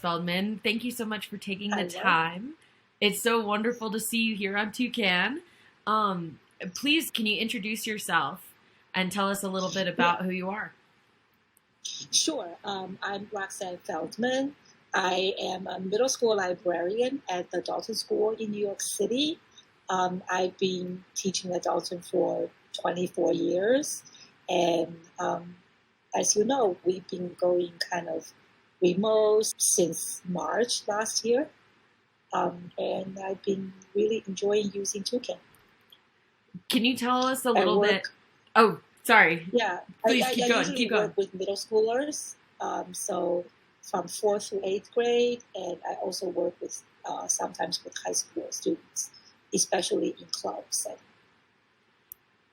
Feldman. Thank you so much for taking the Hello. time. It's so wonderful to see you here on Toucan. Please, can you introduce yourself and tell us a little bit Yeah, about who you are? sure. I'm Roxanne Feldman. I am a middle school librarian at the Dalton School in New York City. I've been teaching at Dalton for 24 years. And as you know, we've been going kind of remote since March last year. And I've been really enjoying using Toucan. Can you tell us a I little bit? work Oh, sorry. Yeah, Please I keep going. usually Keep going. work with middle schoolers, so from fourth to eighth grade, and I also work with sometimes with high school students, especially in club setting.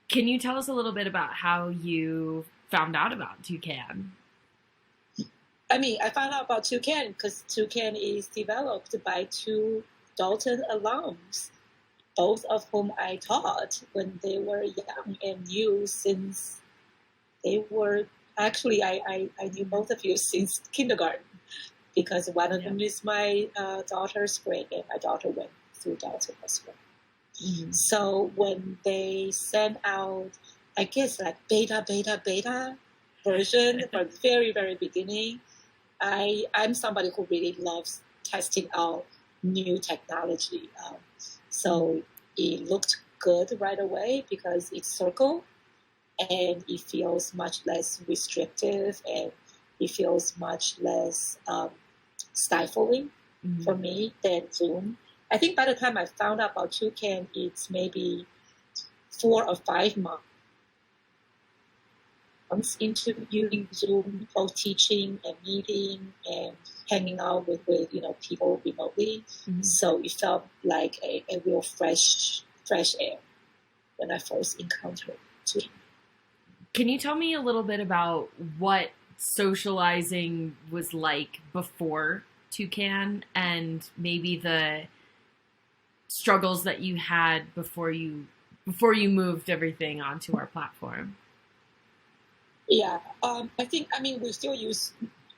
Can you tell us a little bit about how you found out about Toucan? I mean, I found out about Toucan because Toucan is developed by two Dalton alums, both of whom I taught when they were young and knew since they were actually I knew both of you since kindergarten because one of Yeah. them is my daughter's grade, and my daughter went through Dalton as well. Mhm. So when they sent out, I guess like beta version from the very very beginning, I'm somebody who really loves testing out new technology. So it looked good right away because it's circle and it feels much less restrictive and it feels much less stifling for Mhm. me than Zoom. I think by the time I found out about Toucan, it's maybe 4 or 5 months into using Zoom, both teaching and meeting and hanging out with people remotely. Mhm. So it felt like a real fresh air when I first encountered Toucan. Can you tell me a little bit about what socializing was like before Toucan and maybe the struggles that you had before you moved everything onto our platform? Yeah, I mean, we still use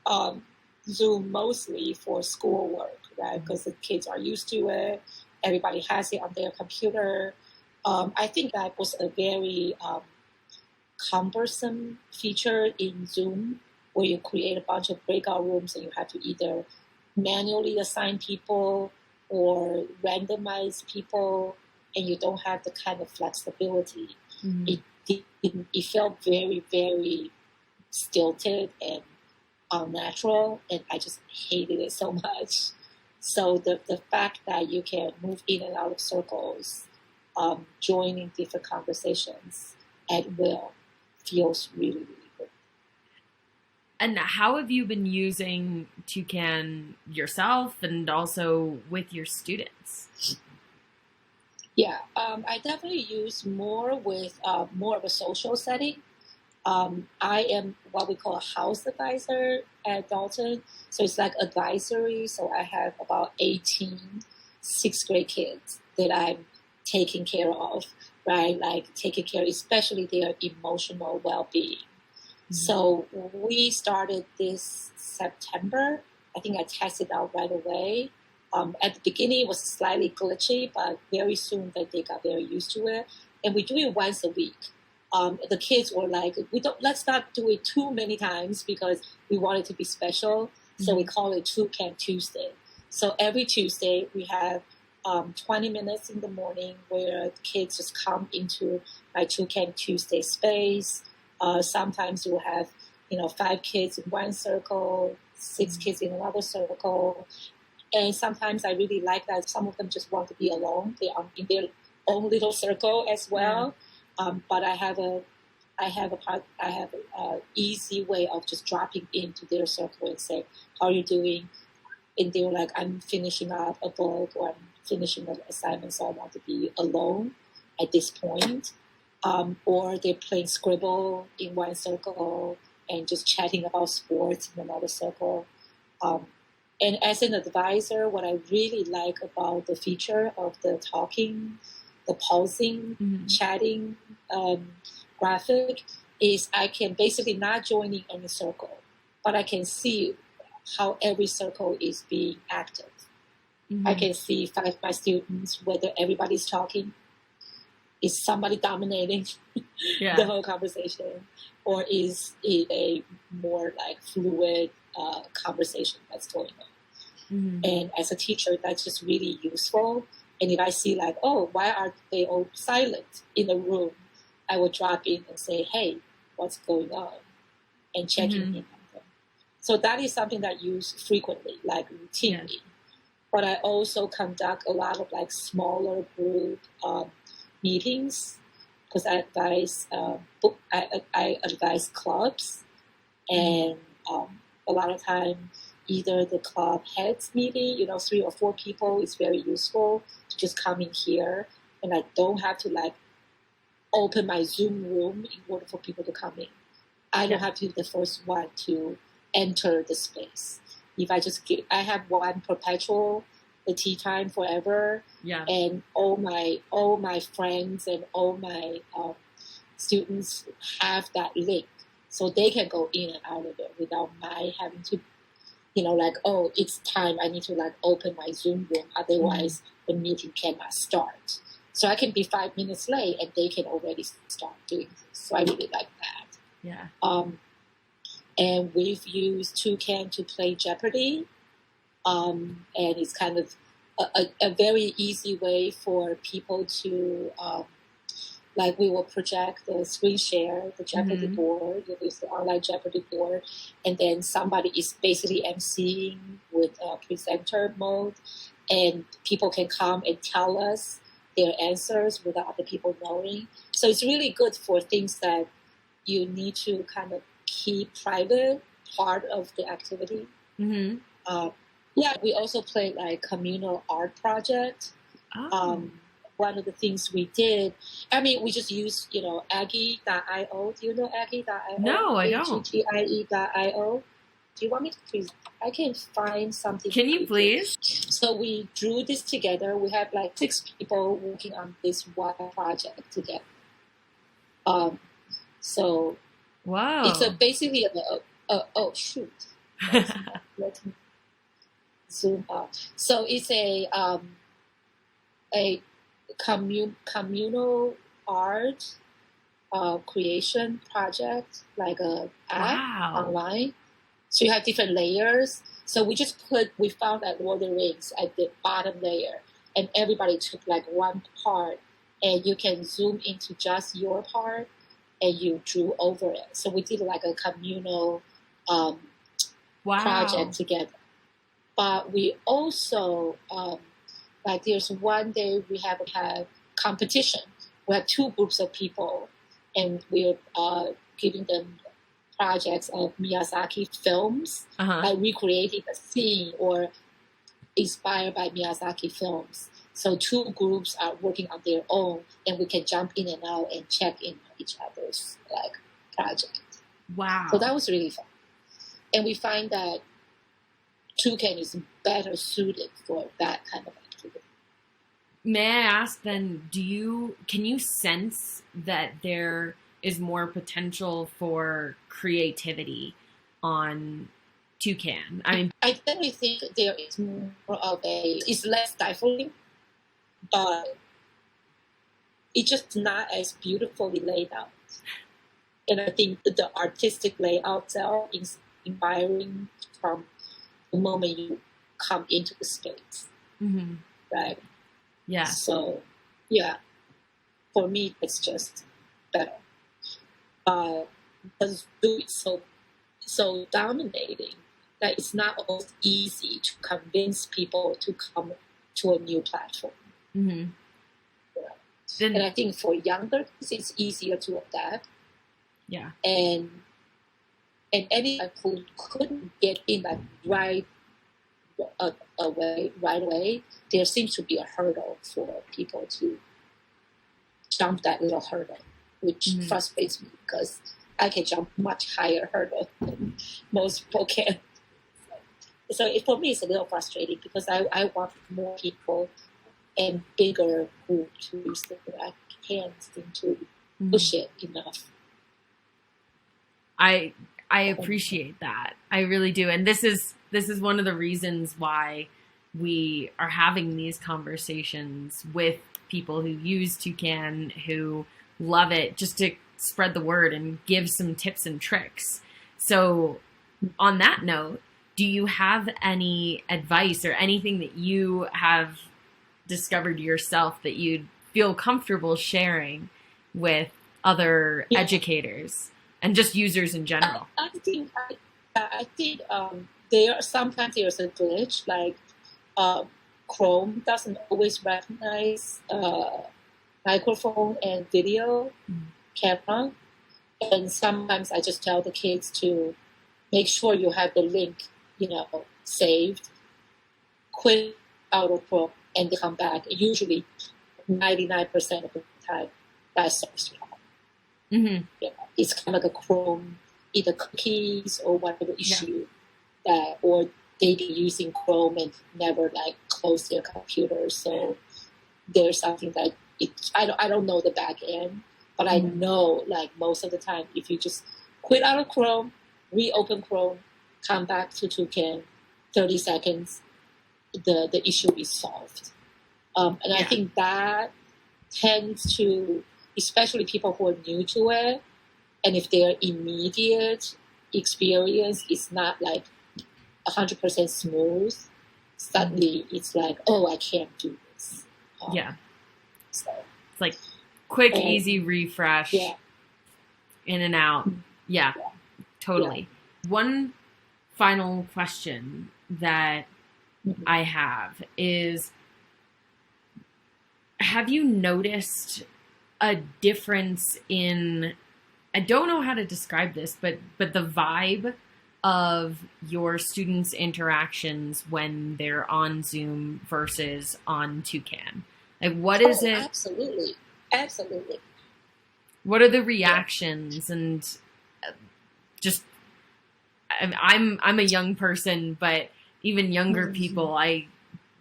um, Zoom mostly for schoolwork, right? Because the kids are used to it. Everybody has it on their computer. I think that was a very cumbersome feature in Zoom where you create a bunch of breakout rooms and you have to either manually assign people or randomize people, and you don't have the kind of flexibility. Mhm. It, it felt very, very stilted and unnatural, and I just hated it so much. So the fact that you can move in and out of circles, joining different conversations at will, feels really, really good. And how have you been using Toucan yourself and also with your students? Yeah, I definitely use more with more of a social setting. I am what we call a house advisor at Dalton. So it's like advisory. So I have about 18 sixth grade kids that I'm taking care of, right? Like taking care, especially their emotional well being. Mhm. So we started this September. I think I tested out right away. At the beginning, it was slightly glitchy, but very soon they got very used to it. And we do it once a week. The kids were like, "We don't. Let's not do it too many times because we want it to be special." So we Mhm. call it Toucan Tuesday. So every Tuesday we have 20 minutes in the morning where the kids just come into my Toucan Tuesday space. Sometimes we'll have, 5 kids in one circle, six Mhm. kids in another circle. And sometimes I really like that some of them just want to be alone. They are in their own little circle as Yeah. well. But I have a easy way of just dropping into their circle and say, "How are you doing?" And they're like, "I'm finishing up a book or I'm finishing an assignment, so I want to be alone at this point." Or they're playing Scribble in one circle and just chatting about sports in another circle. Um, and as an advisor, what I really like about the feature of the talking, the pausing, Mhm. chatting graphic is I can basically not join in any circle, but I can see how every circle is being active. Mhm. I can see five my students whether everybody's talking, is somebody dominating the Yeah. whole conversation, or is it a more like fluid conversation that's going on? Mhm. And as a teacher, that's just really useful. And if I see like, oh, why are they all silent in the room, I will drop in and say, hey, what's going on? And checking Mhm. in on them. So that is something that I use frequently, like routinely. But I also conduct a lot of like smaller group meetings because I advise I advise clubs, and a lot of time either the club heads meeting, 3 or 4 people is very useful to just come in here, and I don't have to like open my Zoom room in order for people to come in. I don't have to be the first one to enter the space. If I just I have one perpetual, the tea time forever, Yeah. and all my friends and all my students have that link, so they can go in and out of it without my having to, like, oh, it's time. I need to like open my Zoom room, otherwise the meeting cannot start. So I can be 5 minutes late, and they can already start doing this. So I really like that. Yeah. And we've used Toucan to play Jeopardy. And it's kind of a very easy way for people to, like, we will project the screen share, the Jeopardy board, it's the online Jeopardy board, and then somebody is basically emceeing with a presenter mode, and people can come and tell us their answers without other people knowing. So it's really good for things that you need to kind of keep private part of the activity. Mm-hmm. Yeah, we also played like communal art project. One of the things we did, we just used, Aggie.io. Do you know Aggie.io? No, I don't. AGGIE.io. Do you want me to please? I can find something. Can you please? So we drew this together. We have like 6 people working on this one project together. So wow, it's basically oh shoot. Let me zoom out. So it's a communal art creation project, like a app online. So you have different layers. So we found that Lord of the Rings at the bottom layer, and everybody took like one part, and you can zoom into just your part, and you drew over it. So we did like a communal project together. But we also, like there's one day we have competition. We have 2 groups of people, and we're giving them projects of Miyazaki films, like recreating a scene or inspired by Miyazaki films. So 2 groups are working on their own, and we can jump in and out and check in on each other's like project. Wow! So that was really fun, and we find that Toucan is better suited for that kind of activity. May I ask then, can you sense that there is more potential for creativity on Toucan? I definitely think there is more of it's less stifling, but it's just not as beautifully laid out. And I think the artistic layout itself is inspiring from the moment you come into the space. Mm-hmm. Right? Yeah. So, yeah, for me, it's just better. Because it's so dominating that it's not always easy to convince people to come to a new platform. Mm-hmm. Yeah. And I think for younger kids, it's easier to adapt. Yeah. And anyone who couldn't get in that right away, there seems to be a hurdle for people to jump that little hurdle, which frustrates me because I can jump much higher hurdle than most people can. So for me, it's a little frustrating because I want more people and bigger group to use it, but I can't seem to push it enough. I I appreciate that. I really do. And this is one of the reasons why we are having these conversations with people who use Toucan, who love it, just to spread the word and give some tips and tricks. So on that note, do you have any advice or anything that you have discovered yourself that you'd feel comfortable sharing with other educators and just users in general? I think there sometimes there's a glitch, like Chrome doesn't always recognize microphone and video camera, and sometimes I just tell the kids to make sure you have the link, saved, quit out of Chrome, and they come back. Usually, 99% of the time, that solves the problem. Mm-hmm. It's kind of like a Chrome, either cookies or whatever issue that, or they be using Chrome and never close their computer. So there's something that I don't know the back end, but I know most of the time if you just quit out of Chrome, reopen Chrome, come back to Toucan, 30 seconds, the issue is solved. And I think that tends to, especially people who are new to it, and if their immediate experience is not 100% smooth, suddenly it's oh, I can't do this. So it's like quick, easy refresh, in and out. Yeah, totally. Yeah. One final question that I have is, have you noticed a difference in, I don't know how to describe this, but the vibe of your students' interactions when they're on Zoom versus on Toucan? What is it? Absolutely. What are the reactions? And just, I'm a young person, but even younger people, I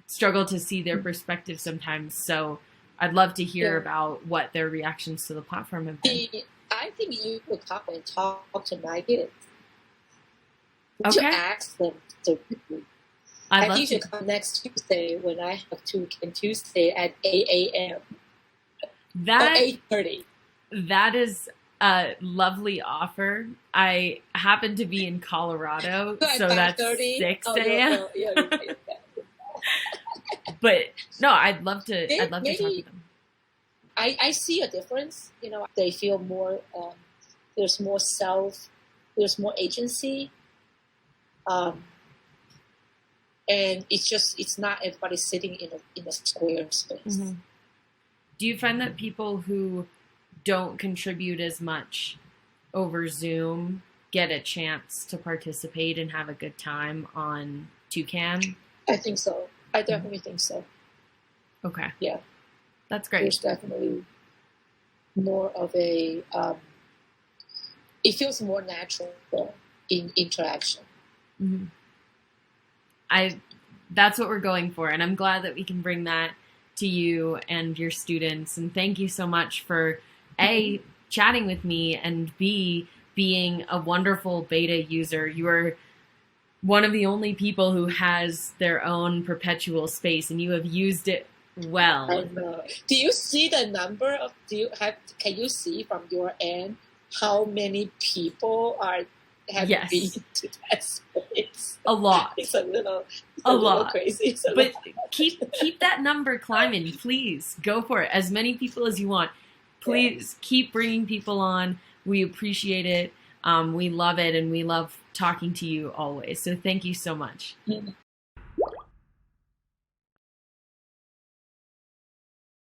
struggle to see their perspective sometimes. So I'd love to hear about what their reactions to the platform have been. I think you could come and talk to my kids. Okay. To ask them directly. I think you should come next Tuesday when I have Toucan Tuesday at 8 a.m. That 8:30. That is a lovely offer. I happen to be in Colorado, so that's 6 a.m. But no, I'd love to talk to them. I see a difference. They feel more. There's more there's more agency. And it's not everybody sitting in a square space. Mm-hmm. Do you find that people who don't contribute as much over Zoom get a chance to participate and have a good time on Toucan? I think so. I definitely think so. Okay. Yeah. That's great. There's definitely more of a, it feels more natural in interaction. Mm-hmm. That's what we're going for, and I'm glad that we can bring that to you and your students. And thank you so much for A, chatting with me, and B, being a wonderful beta user. You are one of the only people who has their own perpetual space, and you have used it well. I know. Do you see the number of? Can you see from your end how many people have been to that space? A lot. It's a little crazy. But keep that number climbing, please. Go for it. As many people as you want. Please keep bringing people on. We appreciate it. We love it, and we love talking to you always. So thank you so much.